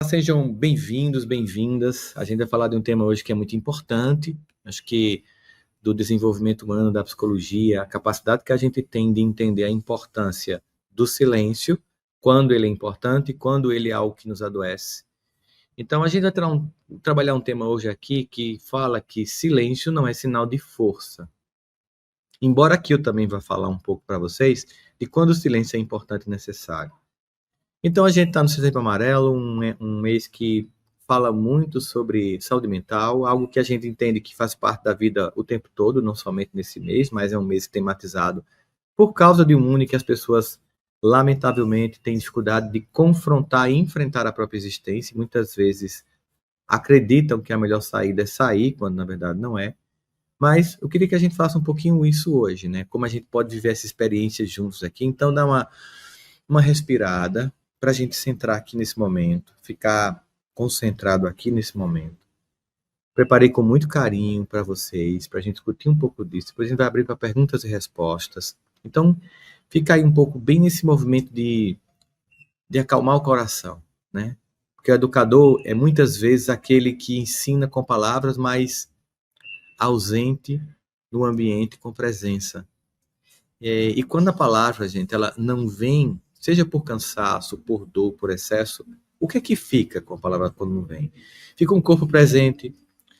Sejam bem-vindos, bem-vindas. A gente vai falar de um tema hoje que é muito importante, acho que do desenvolvimento humano, da psicologia, a capacidade que a gente tem de entender a importância do silêncio, quando ele é importante e quando ele é algo que nos adoece. Então, a gente vai trabalhar um tema hoje aqui que fala que silêncio não é sinal de força. Embora aqui eu também vá falar um pouco para vocês de quando o silêncio é importante e necessário. Então, a gente está no Setembro Amarelo, um mês que fala muito sobre saúde mental, algo que a gente entende que faz parte da vida o tempo todo, não somente nesse mês, mas é um mês tematizado por causa de um mundo que as pessoas, lamentavelmente, têm dificuldade de confrontar e enfrentar a própria existência, e muitas vezes acreditam que a melhor saída é sair, quando na verdade não é. Mas eu queria que a gente faça um pouquinho isso hoje, né? Como a gente pode viver essa experiência juntos aqui. Então, dá uma respirada, para a gente centrar aqui nesse momento, ficar concentrado aqui nesse momento. Preparei com muito carinho para vocês, para a gente discutir um pouco disso. Depois a gente vai abrir para perguntas e respostas. Então, fica aí um pouco bem nesse movimento de acalmar o coração, né? Porque o educador é muitas vezes aquele que ensina com palavras, mas ausente no ambiente com presença. E quando a palavra, gente, ela não vem, seja por cansaço, por dor, por excesso, o que é que fica com a palavra quando não vem? Fica um corpo presente,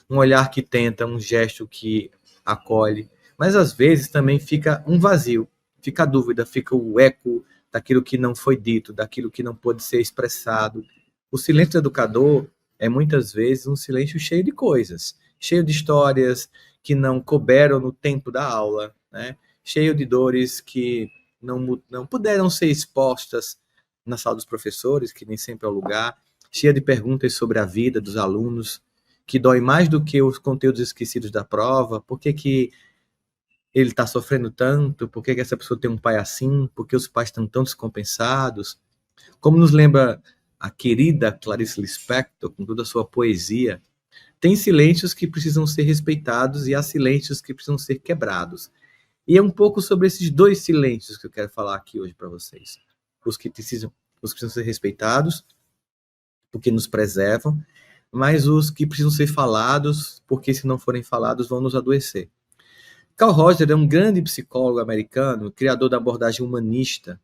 um olhar que tenta, um gesto que acolhe, mas às vezes também fica um vazio, fica a dúvida, fica o eco daquilo que não foi dito, daquilo que não pôde ser expressado. O silêncio do educador é muitas vezes um silêncio cheio de coisas, cheio de histórias que não couberam no tempo da aula, né? Cheio de dores que não puderam ser expostas na sala dos professores, que nem sempre é o lugar, cheia de perguntas sobre a vida dos alunos, que dói mais do que os conteúdos esquecidos da prova. Por que ele está sofrendo tanto? Por que essa pessoa tem um pai assim? Por que os pais estão tão descompensados? Como nos lembra a querida Clarice Lispector, com toda a sua poesia, tem silêncios que precisam ser respeitados e há silêncios que precisam ser quebrados. E é um pouco sobre esses dois silêncios que eu quero falar aqui hoje para vocês. Os que precisam ser respeitados, porque nos preservam, mas os que precisam ser falados, porque se não forem falados vão nos adoecer. Carl Rogers é um grande psicólogo americano, criador da abordagem humanista,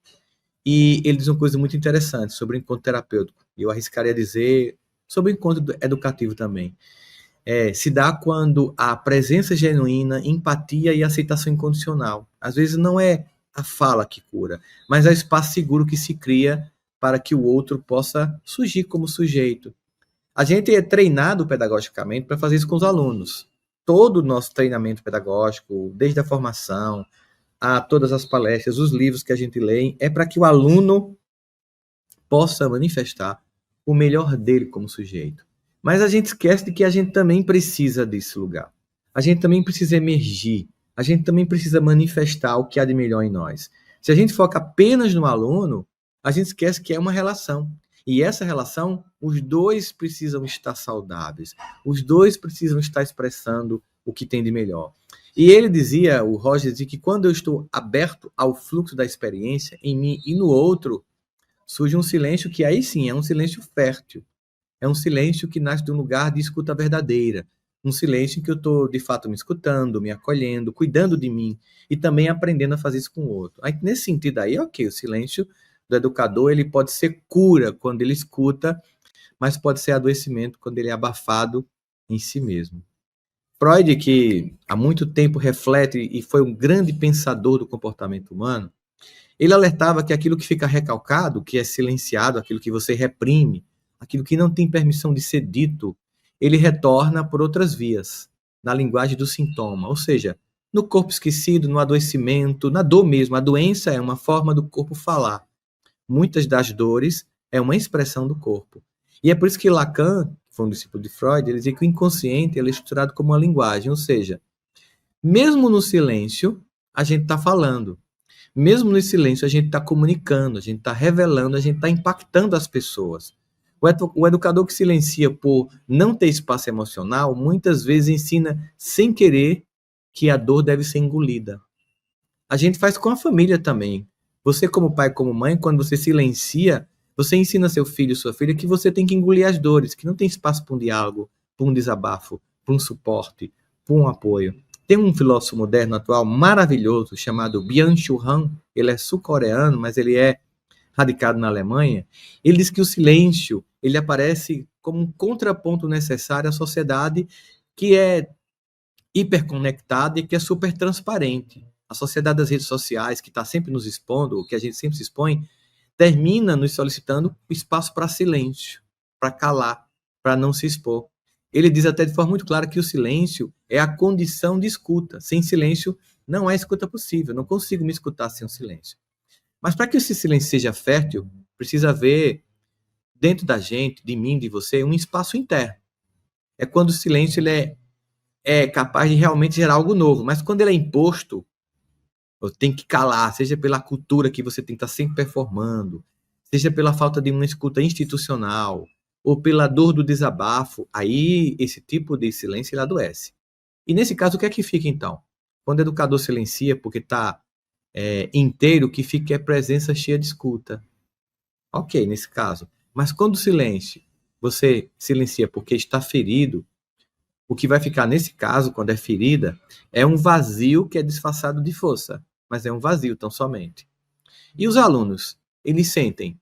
e ele diz uma coisa muito interessante sobre o encontro terapêutico. Eu arriscaria dizer sobre o encontro educativo também. Se dá quando há presença genuína, empatia e aceitação incondicional. Às vezes não é a fala que cura, mas é o espaço seguro que se cria para que o outro possa surgir como sujeito. A gente é treinado pedagogicamente para fazer isso com os alunos. Todo o nosso treinamento pedagógico, desde a formação a todas as palestras, os livros que a gente lê, é para que o aluno possa manifestar o melhor dele como sujeito. Mas a gente esquece de que a gente também precisa desse lugar. A gente também precisa emergir. A gente também precisa manifestar o que há de melhor em nós. Se a gente foca apenas no aluno, a gente esquece que é uma relação. E essa relação, os dois precisam estar saudáveis. Os dois precisam estar expressando o que tem de melhor. E ele dizia, o Roger dizia, que quando eu estou aberto ao fluxo da experiência, em mim e no outro, surge um silêncio que aí sim é um silêncio fértil. É um silêncio que nasce de um lugar de escuta verdadeira. Um silêncio em que eu estou, de fato, me escutando, me acolhendo, cuidando de mim e também aprendendo a fazer isso com o outro. Aí, nesse sentido aí, ok, o silêncio do educador ele pode ser cura quando ele escuta, mas pode ser adoecimento quando ele é abafado em si mesmo. Freud, que há muito tempo reflete e foi um grande pensador do comportamento humano, ele alertava que aquilo que fica recalcado, que é silenciado, aquilo que você reprime, aquilo que não tem permissão de ser dito, ele retorna por outras vias, na linguagem do sintoma, ou seja, no corpo esquecido, no adoecimento, na dor mesmo. A doença é uma forma do corpo falar. Muitas das dores é uma expressão do corpo. E é por isso que Lacan, que foi um discípulo de Freud, ele dizia que o inconsciente é estruturado como uma linguagem, ou seja, mesmo no silêncio, a gente está falando. Mesmo no silêncio, a gente está comunicando, a gente está revelando, a gente está impactando as pessoas. O educador que silencia por não ter espaço emocional, muitas vezes ensina sem querer que a dor deve ser engolida. A gente faz com a família também. Você como pai, como mãe, quando você silencia, Você ensina seu filho, sua filha, que você tem que engolir as dores, que não tem espaço para um diálogo, para um desabafo, para um suporte, para um apoio. Tem um filósofo moderno atual maravilhoso chamado Byung-Chul Han. Ele é sul-coreano, mas ele é radicado na Alemanha. Ele diz que o silêncio ele aparece como um contraponto necessário à sociedade que é hiperconectada e que é super transparente. A sociedade das redes sociais, que está sempre nos expondo, que a gente sempre se expõe, termina nos solicitando espaço para silêncio, para calar, para não se expor. Ele diz até de forma muito clara que o silêncio é a condição de escuta. Sem silêncio, não há escuta possível. Não consigo me escutar sem o silêncio. Mas para que esse silêncio seja fértil, precisa haver dentro da gente, de mim, de você, um espaço interno. É quando o silêncio ele é capaz de realmente gerar algo novo. Mas quando ele é imposto, tem que calar, seja pela cultura que você tem que estar sempre performando, seja pela falta de uma escuta institucional, ou pela dor do desabafo, aí esse tipo de silêncio ele adoece. E nesse caso, o que é que fica então? Quando o educador silencia porque está inteiro, o que fica é presença cheia de escuta. Ok, nesse caso. Mas quando o silêncio, você silencia porque está ferido, o que vai ficar nesse caso, quando é ferida, é um vazio que é disfarçado de força, mas é um vazio tão somente. E os alunos, eles sentem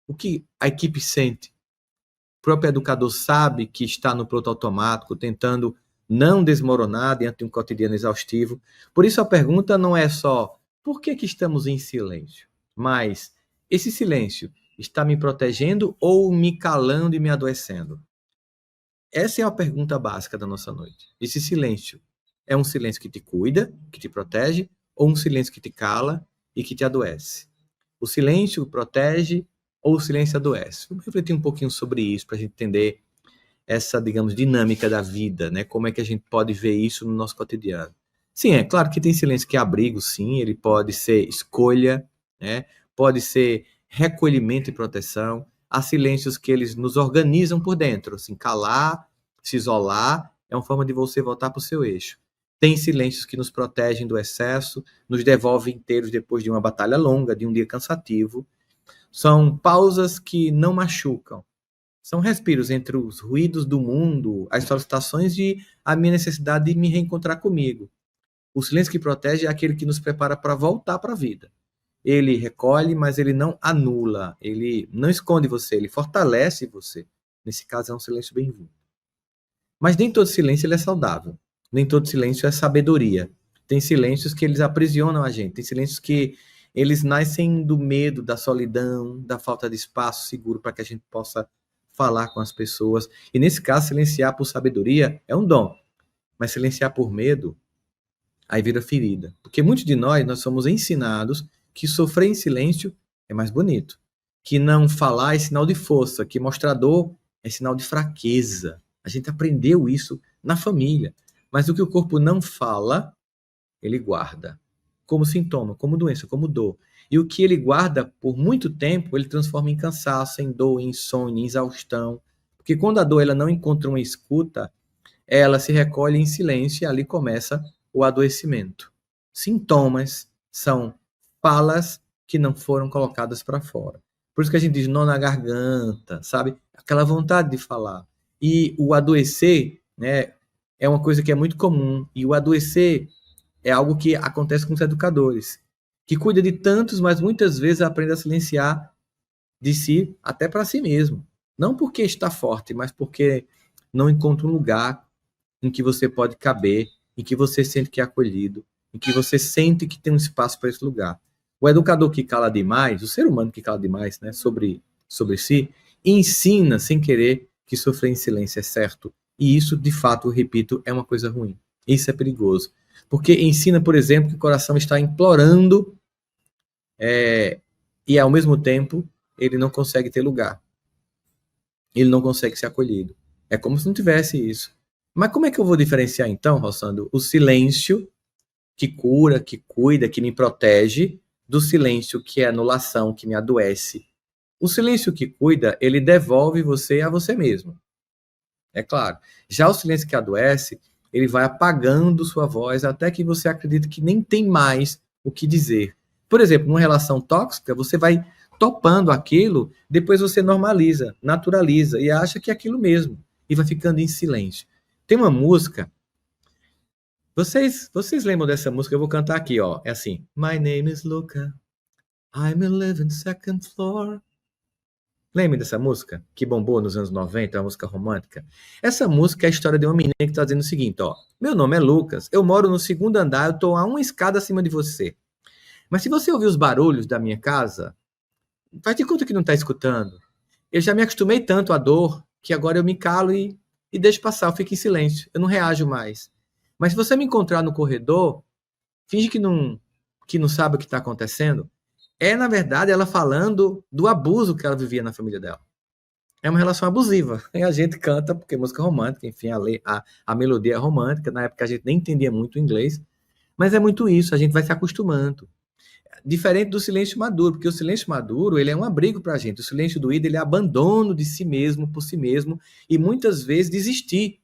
o que a equipe sente. O próprio educador sabe que está no piloto automático, tentando não desmoronar diante de um cotidiano exaustivo. Por isso a pergunta não é só por que estamos em silêncio, mas esse silêncio está me protegendo ou me calando e me adoecendo? Essa é a pergunta básica da nossa noite. Esse silêncio é um silêncio que te cuida, que te protege, ou um silêncio que te cala e que te adoece? O silêncio protege ou o silêncio adoece? Vamos refletir um pouquinho sobre isso para a gente entender essa, digamos, dinâmica da vida, né? Como é que a gente pode ver isso no nosso cotidiano? Sim, é claro que tem silêncio que é abrigo, sim, ele pode ser escolha, né? Pode ser recolhimento e proteção. Há silêncios que eles nos organizam por dentro, assim, calar, se isolar, é uma forma de você voltar para o seu eixo. Tem silêncios que nos protegem do excesso, nos devolvem inteiros depois de uma batalha longa, de um dia cansativo. São pausas que não machucam. São respiros entre os ruídos do mundo, as solicitações e a minha necessidade de me reencontrar comigo. O silêncio que protege é aquele que nos prepara para voltar para a vida. Ele recolhe, mas ele não anula, ele não esconde você, ele fortalece você. Nesse caso, é um silêncio bem-vindo. Mas nem todo silêncio ele é saudável. Nem todo silêncio é sabedoria. Tem silêncios que eles aprisionam a gente. Tem silêncios que eles nascem do medo, da solidão, da falta de espaço seguro para que a gente possa falar com as pessoas. E nesse caso, silenciar por sabedoria é um dom. Mas silenciar por medo, aí vira ferida. Porque muitos de nós somos ensinados que sofrer em silêncio é mais bonito. Que não falar é sinal de força. Que mostrar dor é sinal de fraqueza. A gente aprendeu isso na família. Mas o que o corpo não fala, ele guarda. Como sintoma, como doença, como dor. E o que ele guarda por muito tempo, ele transforma em cansaço, em dor, em insônia, em exaustão. Porque quando a dor ela não encontra uma escuta, ela se recolhe em silêncio e ali começa o adoecimento. Sintomas são falas que não foram colocadas para fora. Por isso que a gente diz nó na garganta, sabe? Aquela vontade de falar. E o adoecer, né, é uma coisa que é muito comum. E o adoecer é algo que acontece com os educadores, que cuida de tantos, mas muitas vezes aprende a silenciar de si, até para si mesmo. Não porque está forte, mas porque não encontra um lugar em que você pode caber, em que você sente que é acolhido, em que você sente que tem um espaço para esse lugar. O educador que cala demais, o ser humano que cala demais, né, sobre si, ensina sem querer que sofrer em silêncio é certo. E isso, de fato, eu repito, é uma coisa ruim. Isso é perigoso. Porque ensina, por exemplo, que o coração está implorando e, ao mesmo tempo, ele não consegue ter lugar. Ele não consegue ser acolhido. É como se não tivesse isso. Mas como é que eu vou diferenciar, então, Rossandro, o silêncio que cura, que cuida, que me protege, do silêncio que é anulação, que me adoece? O silêncio que cuida, ele devolve você a você mesmo. É claro. Já o silêncio que adoece, ele vai apagando sua voz até que você acredite que nem tem mais o que dizer. Por exemplo, numa relação tóxica, você vai topando aquilo, depois você normaliza, naturaliza e acha que é aquilo mesmo. E vai ficando em silêncio. Tem uma música. Vocês lembram dessa música? Eu vou cantar aqui, ó. É assim. My name is Luca. I'm 11 second floor. Lembra dessa música? Que bombou nos anos 90, uma música romântica? Essa música é a história de uma menina que está dizendo o seguinte, ó. Meu nome é Lucas, eu moro no segundo andar, eu estou a uma escada acima de você. Mas se você ouvir os barulhos da minha casa, faz de conta que não está escutando. Eu já me acostumei tanto à dor que agora eu me calo e deixo passar, eu fico em silêncio, eu não reajo mais. Mas se você me encontrar no corredor, finge que não sabe o que está acontecendo. É, na verdade, ela falando do abuso que ela vivia na família dela. É uma relação abusiva. E a gente canta, porque é música romântica, enfim, a melodia é romântica. Na época a gente nem entendia muito inglês. Mas é muito isso, a gente vai se acostumando. Diferente do silêncio maduro, porque o silêncio maduro ele é um abrigo para a gente. O silêncio doído ele é abandono de si mesmo, por si mesmo, e muitas vezes desistir.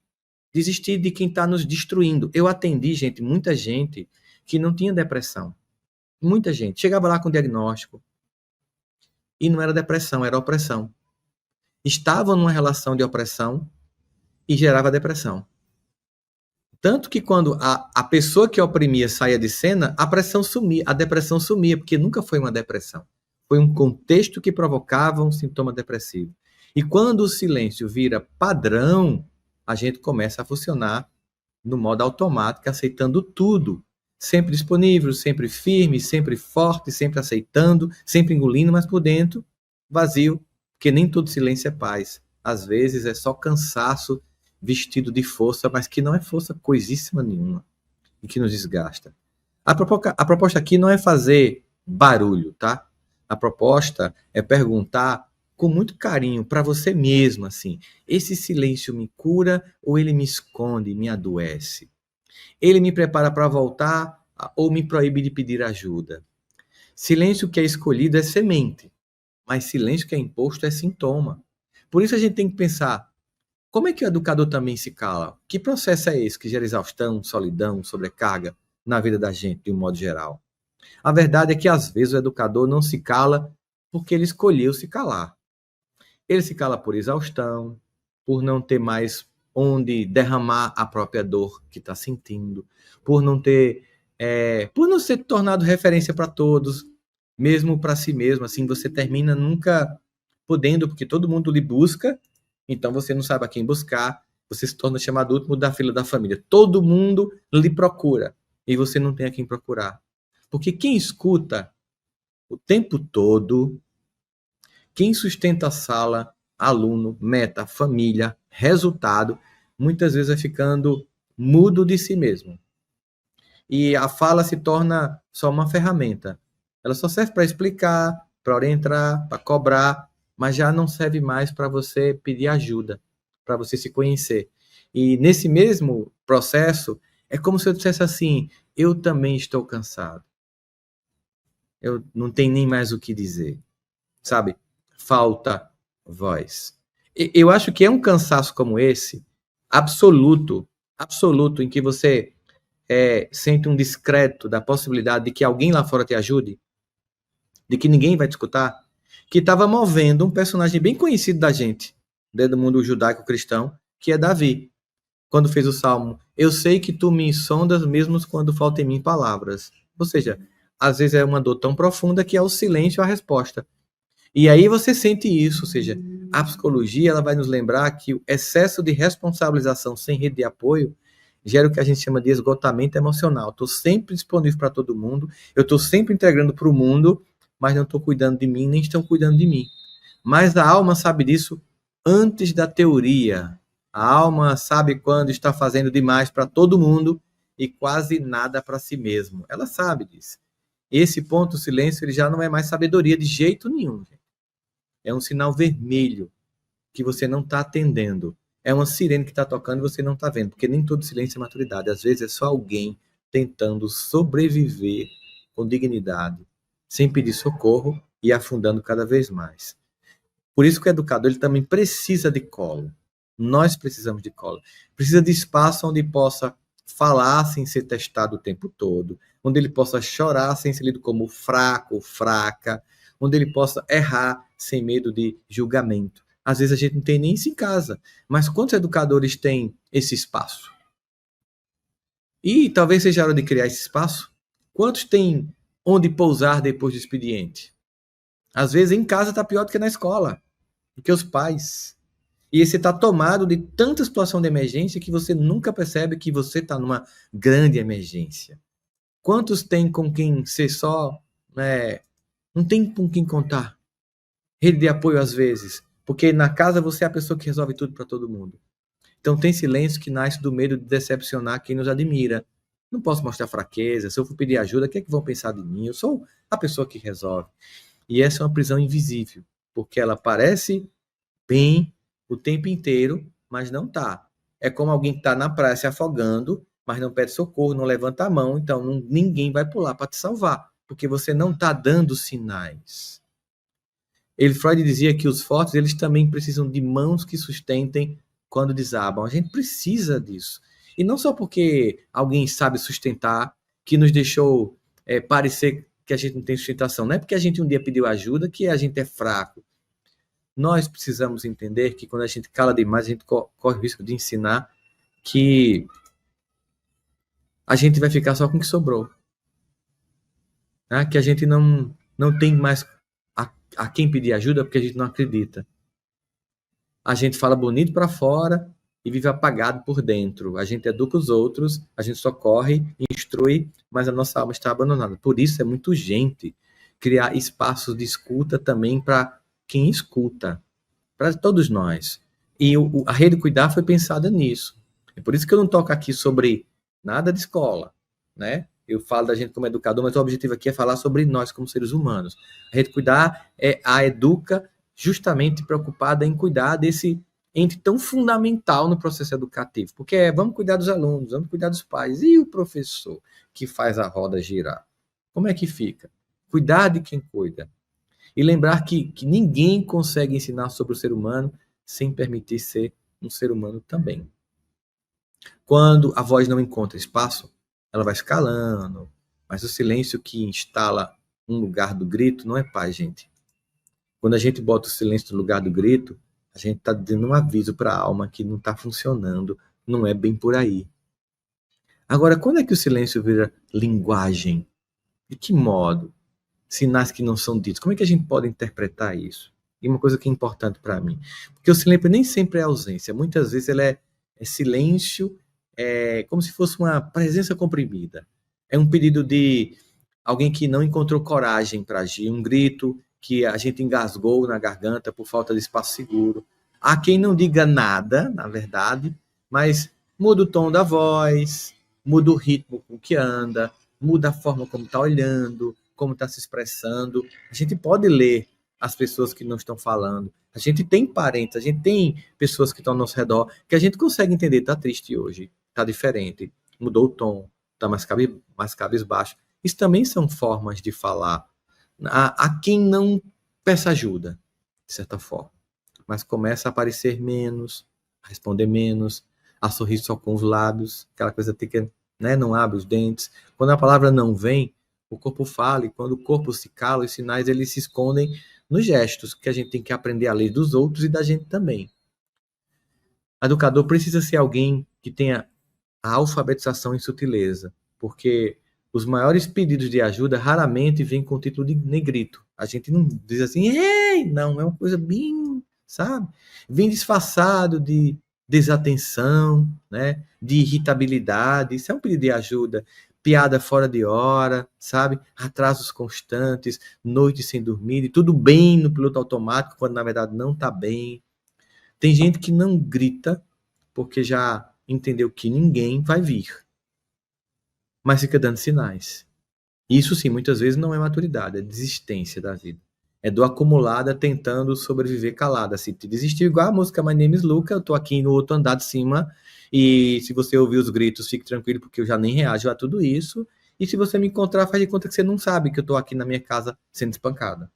Desistir de quem está nos destruindo. Eu atendi, gente, muita gente que não tinha depressão. Muita gente. Chegava lá com diagnóstico e não era depressão, era opressão. Estavam numa relação de opressão e gerava depressão. Tanto que quando a pessoa que oprimia saía de cena, a depressão sumia, porque nunca foi uma depressão. Foi um contexto que provocava um sintoma depressivo. E quando o silêncio vira padrão, a gente começa a funcionar no modo automático, aceitando tudo. Sempre disponível, sempre firme, sempre forte, sempre aceitando, sempre engolindo, mas por dentro, vazio, porque nem todo silêncio é paz. Às vezes é só cansaço vestido de força, mas que não é força coisíssima nenhuma e que nos desgasta. A proposta aqui não é fazer barulho, tá? A proposta é perguntar com muito carinho para você mesmo, assim, esse silêncio me cura ou ele me esconde, me adoece? Ele me prepara para voltar ou me proíbe de pedir ajuda? Silêncio que é escolhido é semente, mas silêncio que é imposto é sintoma. Por isso a gente tem que pensar, como é que o educador também se cala? Que processo é esse que gera exaustão, solidão, sobrecarga na vida da gente, de um modo geral? A verdade é que, às vezes, o educador não se cala porque ele escolheu se calar. Ele se cala por exaustão, por não ter mais onde derramar a própria dor que está sentindo, por não ser tornado referência para todos, mesmo para si mesmo. Assim, você termina nunca podendo, porque todo mundo lhe busca, então você não sabe a quem buscar, você se torna chamado último da fila da família. Todo mundo lhe procura e você não tem a quem procurar. Porque quem escuta o tempo todo, quem sustenta a sala, aluno, meta, família, resultado, muitas vezes vai ficando mudo de si mesmo. E a fala se torna só uma ferramenta. Ela só serve para explicar, para orientar, para cobrar, mas já não serve mais para você pedir ajuda, para você se conhecer. E nesse mesmo processo, é como se eu dissesse assim, eu também estou cansado. Eu não tenho nem mais o que dizer, sabe? Falta voz. Eu acho que é um cansaço como esse, absoluto, em que você sente um descrédito da possibilidade de que alguém lá fora te ajude, de que ninguém vai te escutar, que estava movendo um personagem bem conhecido da gente, dentro do mundo judaico-cristão, que é Davi, quando fez o Salmo, eu sei que tu me sondas mesmo quando falta em mim palavras. Ou seja, às vezes é uma dor tão profunda que é o silêncio a resposta. E aí você sente isso, ou seja, a psicologia ela vai nos lembrar que o excesso de responsabilização sem rede de apoio gera o que a gente chama de esgotamento emocional. Estou sempre disponível para todo mundo, eu estou sempre entregando para o mundo, mas não estou cuidando de mim, nem estão cuidando de mim. Mas a alma sabe disso antes da teoria. A alma sabe quando está fazendo demais para todo mundo e quase nada para si mesmo. Ela sabe disso. Esse ponto, o silêncio, ele já não é mais sabedoria de jeito nenhum. Gente. É um sinal vermelho que você não está atendendo. É uma sirene que está tocando e você não está vendo, porque nem todo silêncio é maturidade. Às vezes é só alguém tentando sobreviver com dignidade, sem pedir socorro e afundando cada vez mais. Por isso que o educador ele também precisa de colo. Nós precisamos de colo. Precisa de espaço onde possa falar sem ser testado o tempo todo, onde ele possa chorar sem ser lido como fraco, fraca, onde ele possa errar sem medo de julgamento. Às vezes a gente não tem nem isso em casa, mas quantos educadores têm esse espaço? E talvez seja a hora de criar esse espaço. Quantos têm onde pousar depois do expediente? Às vezes em casa está pior do que na escola, do que os pais. E você está tomado de tanta situação de emergência que você nunca percebe que você está numa grande emergência. Quantos tem com quem ser só, né, não tem com quem contar? Rede de apoio às vezes, porque na casa você é a pessoa que resolve tudo para todo mundo. Então tem silêncio que nasce do medo de decepcionar quem nos admira. Não posso mostrar fraqueza, se eu for pedir ajuda, o que é que vão pensar de mim? Eu sou a pessoa que resolve. E essa é uma prisão invisível, porque ela parece bem o tempo inteiro, mas não tá. É como alguém que está na praia se afogando, mas não pede socorro, não levanta a mão, então ninguém vai pular para te salvar, porque você não está dando sinais. Freud dizia que os fortes eles também precisam de mãos que sustentem quando desabam. A gente precisa disso. E não só porque alguém sabe sustentar, que nos deixou parecer que a gente não tem sustentação. Não é porque a gente um dia pediu ajuda que a gente é fraco. Nós precisamos entender que quando a gente cala demais, a gente corre o risco de ensinar que a gente vai ficar só com o que sobrou. Né? Que a gente não tem mais a quem pedir ajuda porque a gente não acredita. A gente fala bonito para fora e vive apagado por dentro. A gente educa os outros, a gente socorre, instrui, mas a nossa alma está abandonada. Por isso é muito urgente criar espaços de escuta também para quem escuta, para todos nós. E a Rede Cuidar foi pensada nisso. É por isso que eu não toco aqui sobre nada de escola, né? Eu falo da gente como educador, mas o objetivo aqui é falar sobre nós como seres humanos. A Rede Cuidar é a educa justamente preocupada em cuidar desse ente tão fundamental no processo educativo. Porque vamos cuidar dos alunos, vamos cuidar dos pais. E o professor que faz a roda girar? Como é que fica? Cuidar de quem cuida. E lembrar que ninguém consegue ensinar sobre o ser humano sem permitir ser um ser humano também. Quando a voz não encontra espaço, ela vai escalando, mas o silêncio que instala um lugar do grito não é paz, gente. Quando a gente bota o silêncio no lugar do grito, a gente está dando um aviso para a alma que não está funcionando, não é bem por aí. Agora, quando é que o silêncio vira linguagem? De que modo? Sinais que não são ditos. Como é que a gente pode interpretar isso? E uma coisa que é importante para mim, porque o silêncio nem sempre é ausência, muitas vezes ele é silêncio, como se fosse uma presença comprimida. É um pedido de alguém que não encontrou coragem para agir, um grito que a gente engasgou na garganta por falta de espaço seguro. Há quem não diga nada, na verdade, mas muda o tom da voz, muda o ritmo com que anda, muda a forma como está olhando, como está se expressando. A gente pode ler as pessoas que não estão falando. A gente tem parentes, a gente tem pessoas que estão ao nosso redor, que a gente consegue entender, está triste hoje, está diferente, mudou o tom, está mais cabisbaixo. Isso também são formas de falar. Há quem não peça ajuda, de certa forma, mas começa a aparecer menos, a responder menos, a sorrir só com os lábios, aquela coisa que não abre os dentes. Quando a palavra não vem, o corpo fala, e quando o corpo se cala, os sinais eles se escondem nos gestos, que a gente tem que aprender a ler dos outros e da gente também. O educador precisa ser alguém que tenha a alfabetização em sutileza, porque os maiores pedidos de ajuda raramente vêm com o título de negrito. A gente não diz assim, ei, não, é uma coisa bem, sabe? Vem disfarçado de desatenção, né? De irritabilidade, isso é um pedido de ajuda. Piada fora de hora, sabe? Atrasos constantes, noites sem dormir, e tudo bem no piloto automático, quando na verdade não está bem. Tem gente que não grita porque já entendeu que ninguém vai vir, mas fica dando sinais. Isso sim, muitas vezes não é maturidade, é desistência da vida. É do acumulada tentando sobreviver calada. Se te desistiu, igual a música My Name is Luca, eu tô aqui no outro andar de cima, e se você ouvir os gritos, fique tranquilo, porque eu já nem reajo a tudo isso. E se você me encontrar, faz de conta que você não sabe que eu tô aqui na minha casa sendo espancada.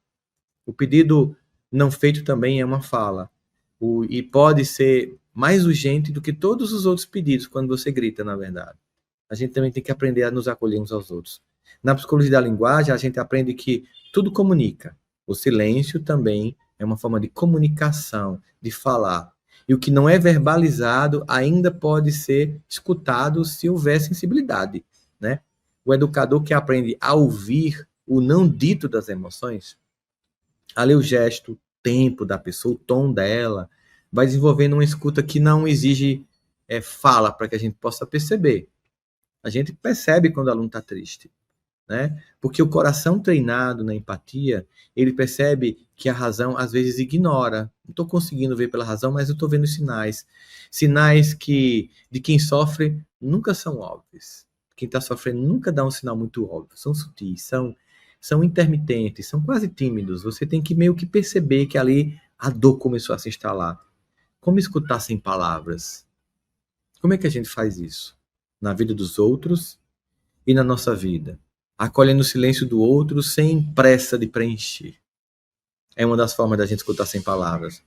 O pedido não feito também é uma fala. E pode ser mais urgente do que todos os outros pedidos quando você grita, na verdade. A gente também tem que aprender a nos acolher uns aos outros. Na psicologia da linguagem, a gente aprende que tudo comunica. O silêncio também é uma forma de comunicação, de falar. E o que não é verbalizado ainda pode ser escutado se houver sensibilidade, né? O educador que aprende a ouvir o não dito das emoções, a ler o gesto, o tempo da pessoa, o tom dela, vai desenvolvendo uma escuta que não exige fala para que a gente possa perceber. A gente percebe quando o aluno está triste, né? Porque o coração treinado na empatia, ele percebe que a razão às vezes ignora. Não estou conseguindo ver pela razão, mas eu estou vendo sinais. Sinais que de quem sofre nunca são óbvios. Quem está sofrendo nunca dá um sinal muito óbvio. São sutis, são intermitentes, são quase tímidos. Você tem que meio que perceber que ali a dor começou a se instalar. Como escutar sem palavras? Como é que a gente faz isso? Na vida dos outros e na nossa vida? Acolhendo o silêncio do outro sem pressa de preencher. É uma das formas da gente escutar sem palavras.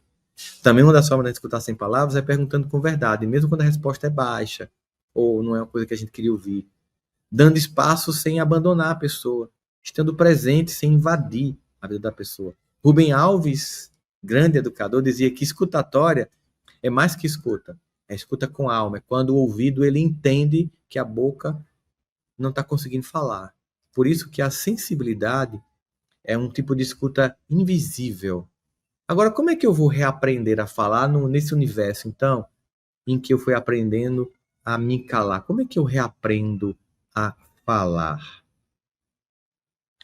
Também uma das formas da gente escutar sem palavras é perguntando com verdade, mesmo quando a resposta é baixa ou não é uma coisa que a gente queria ouvir. Dando espaço sem abandonar a pessoa, estando presente sem invadir a vida da pessoa. Rubem Alves, grande educador, dizia que escutatória é mais que escuta, é escuta com alma, é quando o ouvido ele entende que a boca não está conseguindo falar. Por isso que a sensibilidade é um tipo de escuta invisível. Agora, como é que eu vou reaprender a falar nesse universo, então, em que eu fui aprendendo a me calar? Como é que eu reaprendo a falar?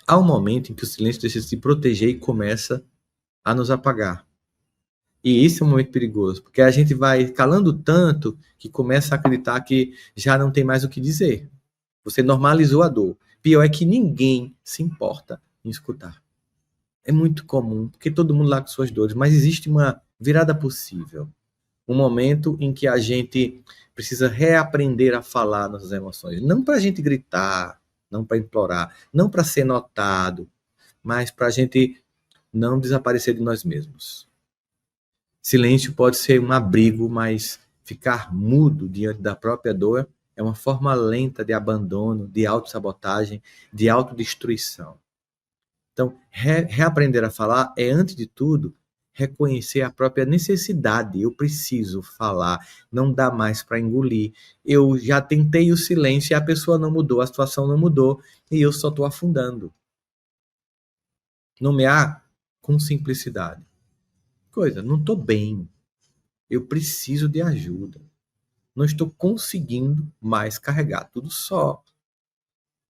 Há um momento em que o silêncio deixa de se proteger e começa a nos apagar. E isso é um momento perigoso, porque a gente vai calando tanto que começa a acreditar que já não tem mais o que dizer. Você normalizou a dor. Pior é que ninguém se importa em escutar. É muito comum, porque todo mundo lá com suas dores, mas existe uma virada possível. Um momento em que a gente precisa reaprender a falar nossas emoções. Não para a gente gritar, não para implorar, não para ser notado, mas para a gente não desaparecer de nós mesmos. Silêncio pode ser um abrigo, mas ficar mudo diante da própria dor é uma forma lenta de abandono, de autossabotagem, de autodestruição. Então, reaprender a falar é, antes de tudo, reconhecer a própria necessidade. Eu preciso falar, não dá mais para engolir. Eu já tentei o silêncio e a pessoa não mudou, a situação não mudou e eu só estou afundando. Nomear com simplicidade. Coisa, não estou bem. Eu preciso de ajuda. Não estou conseguindo mais carregar tudo só.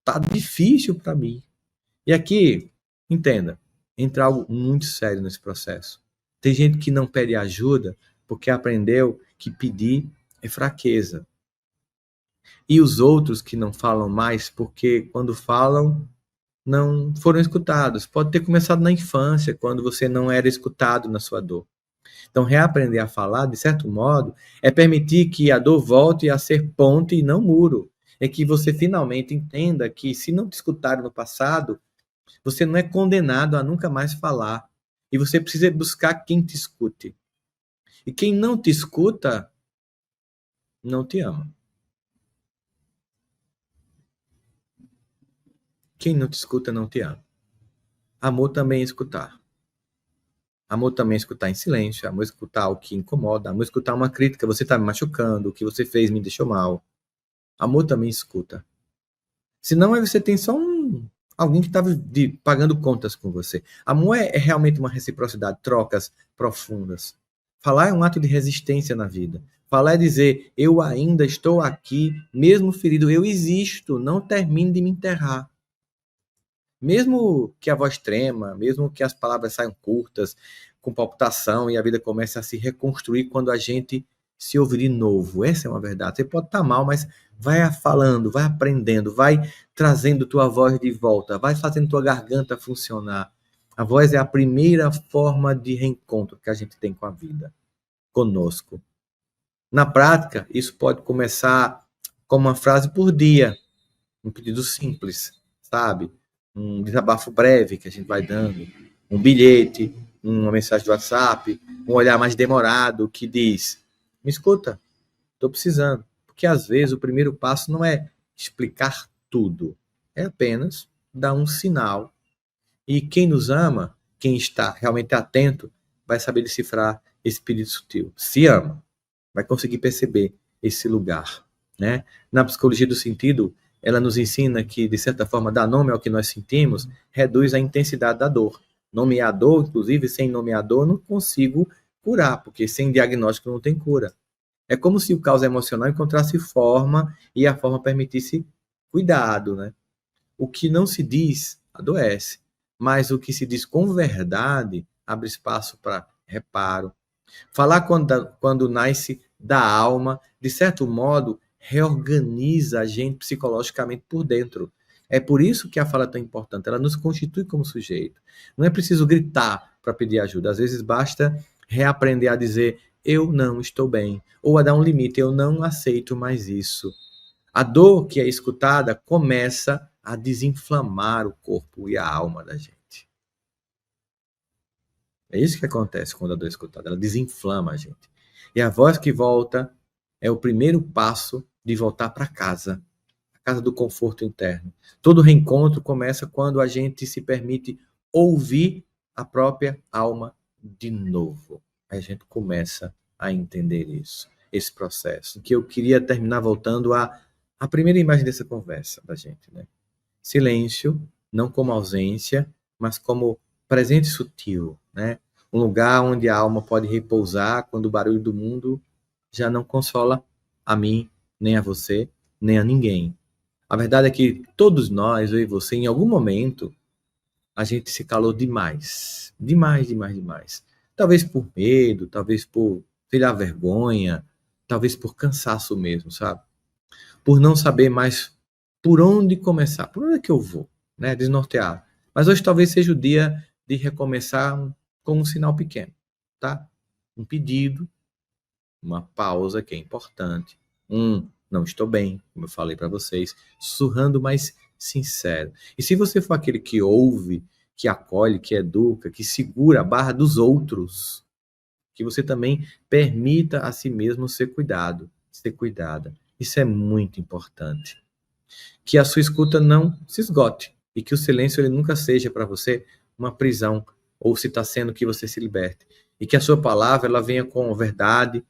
Tá difícil para mim. E aqui, entenda, entra algo muito sério nesse processo. Tem gente que não pede ajuda porque aprendeu que pedir é fraqueza. E os outros que não falam mais porque quando falam não foram escutados. Pode ter começado na infância, quando você não era escutado na sua dor. Então, reaprender a falar, de certo modo, é permitir que a dor volte a ser ponte e não muro. É que você finalmente entenda que, se não te escutaram no passado, você não é condenado a nunca mais falar. E você precisa buscar quem te escute. E quem não te escuta, não te ama. Quem não te escuta, não te ama. Amor também é escutar. Amor também é escutar em silêncio. Amor é escutar o que incomoda. Amor é escutar uma crítica. Você está me machucando. O que você fez me deixou mal. Amor também escuta. Senão aí você tem só alguém que está pagando contas com você. Amor é realmente uma reciprocidade, trocas profundas. Falar é um ato de resistência na vida. Falar é dizer, eu ainda estou aqui, mesmo ferido, eu existo, não termine de me enterrar. Mesmo que a voz trema, mesmo que as palavras saiam curtas, com palpitação, e a vida comece a se reconstruir quando a gente se ouvir de novo. Essa é uma verdade. Você pode estar mal, mas vai falando, vai aprendendo, vai trazendo tua voz de volta, vai fazendo tua garganta funcionar. A voz é a primeira forma de reencontro que a gente tem com a vida, conosco. Na prática, isso pode começar com uma frase por dia, um pedido simples, sabe? Um desabafo breve que a gente vai dando, um bilhete, uma mensagem de WhatsApp, um olhar mais demorado que diz, me escuta, estou precisando. Porque às vezes o primeiro passo não é explicar tudo, é apenas dar um sinal. E quem nos ama quem está realmente atento vai saber decifrar esse pedido sutil. Se ama, vai conseguir perceber esse lugar, né? Na psicologia do sentido, ela nos ensina que, de certa forma, dar nome ao que nós sentimos reduz a intensidade da dor. Nomear a dor, inclusive, sem nomear a dor, não consigo curar, porque sem diagnóstico não tem cura. É como se o caos emocional encontrasse forma e a forma permitisse cuidado, né? O que não se diz adoece, mas o que se diz com verdade abre espaço para reparo. Falar quando nasce da alma, de certo modo, reorganiza a gente psicologicamente por dentro. É por isso que a fala é tão importante. Ela nos constitui como sujeito. Não é preciso gritar para pedir ajuda. Às vezes basta reaprender a dizer eu não estou bem, ou a dar um limite, eu não aceito mais isso. A dor que é escutada começa a desinflamar o corpo e a alma da gente. É isso que acontece quando a dor é escutada, ela desinflama a gente. E a voz que volta é o primeiro passo de voltar para casa, a casa do conforto interno. Todo reencontro começa quando a gente se permite ouvir a própria alma de novo. Aí a gente começa a entender isso, esse processo. Que eu queria terminar voltando à primeira imagem dessa conversa da gente, né? Silêncio, não como ausência, mas como presente sutil, né? Um lugar onde a alma pode repousar quando o barulho do mundo já não consola a mim, nem a você, nem a ninguém. A verdade é que todos nós, eu e você, em algum momento, a gente se calou demais. Demais, demais, demais. Talvez por medo, talvez por tirar vergonha, talvez por cansaço mesmo, sabe? Por não saber mais por onde começar, por onde é que eu vou, né? Desnorteado. Mas hoje talvez seja o dia de recomeçar com um sinal pequeno, tá? Um pedido, uma pausa que é importante, não estou bem, como eu falei para vocês, sussurrando, mas sincero. E se você for aquele que ouve, que acolhe, que educa, que segura a barra dos outros, que você também permita a si mesmo ser cuidado, ser cuidada. Isso é muito importante. Que a sua escuta não se esgote e que o silêncio ele nunca seja para você uma prisão ou se está sendo que você se liberte. E que a sua palavra ela venha com verdade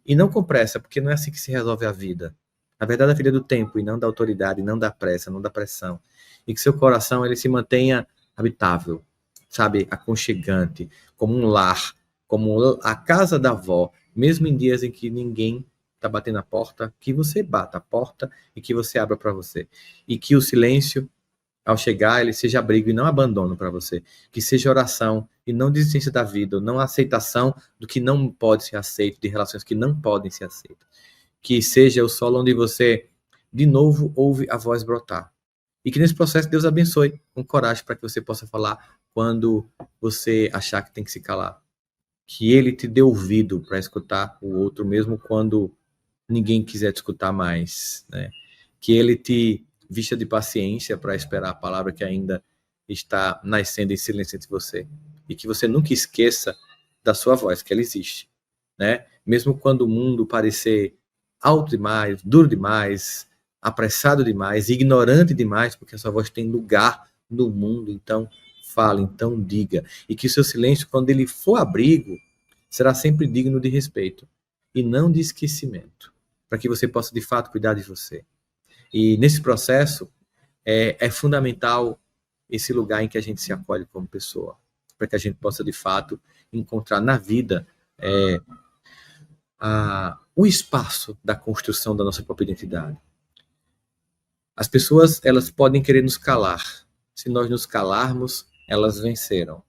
e não com pressa, porque não é assim que se resolve a vida. A verdade é filha do tempo e não da autoridade, não da pressa, não da pressão. E que seu coração ele se mantenha habitável, sabe, aconchegante, como um lar, como a casa da avó, mesmo em dias em que ninguém está batendo a porta, que você bata a porta e que você abra para você. E que o silêncio, ao chegar, ele seja abrigo e não abandono para você. Que seja oração e não desistência da vida, ou não aceitação do que não pode ser aceito, de relações que não podem ser aceitas. Que seja o solo onde você, de novo, ouve a voz brotar. E que nesse processo Deus abençoe com coragem para que você possa falar quando você achar que tem que se calar. Que Ele te dê ouvido para escutar o outro, mesmo quando ninguém quiser te escutar mais, né? Que Ele te vista de paciência para esperar a palavra que ainda está nascendo em silêncio entre você. E que você nunca esqueça da sua voz, que ela existe, né? Mesmo quando o mundo parecer alto demais, duro demais, apressado demais, ignorante demais, porque a sua voz tem lugar no mundo, então fale, então diga. E que o seu silêncio, quando ele for abrigo, será sempre digno de respeito e não de esquecimento, para que você possa de fato cuidar de você. E nesse processo é fundamental esse lugar em que a gente se acolhe como pessoa, para que a gente possa de fato encontrar na vida o espaço da construção da nossa própria identidade. As pessoas elas podem querer nos calar. Se nós nos calarmos, elas venceram.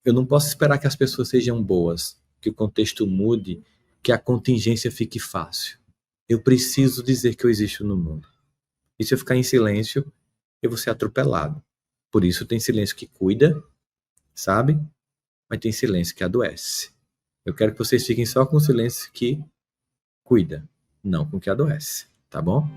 Eu não posso esperar que as pessoas sejam boas, que o contexto mude, que a contingência fique fácil. Eu preciso dizer que eu existo no mundo. E se eu ficar em silêncio, eu vou ser atropelado. Por isso tem silêncio que cuida, sabe? Mas tem silêncio que adoece. Eu quero que vocês fiquem só com o silêncio que cuida, não com o que adoece, tá bom?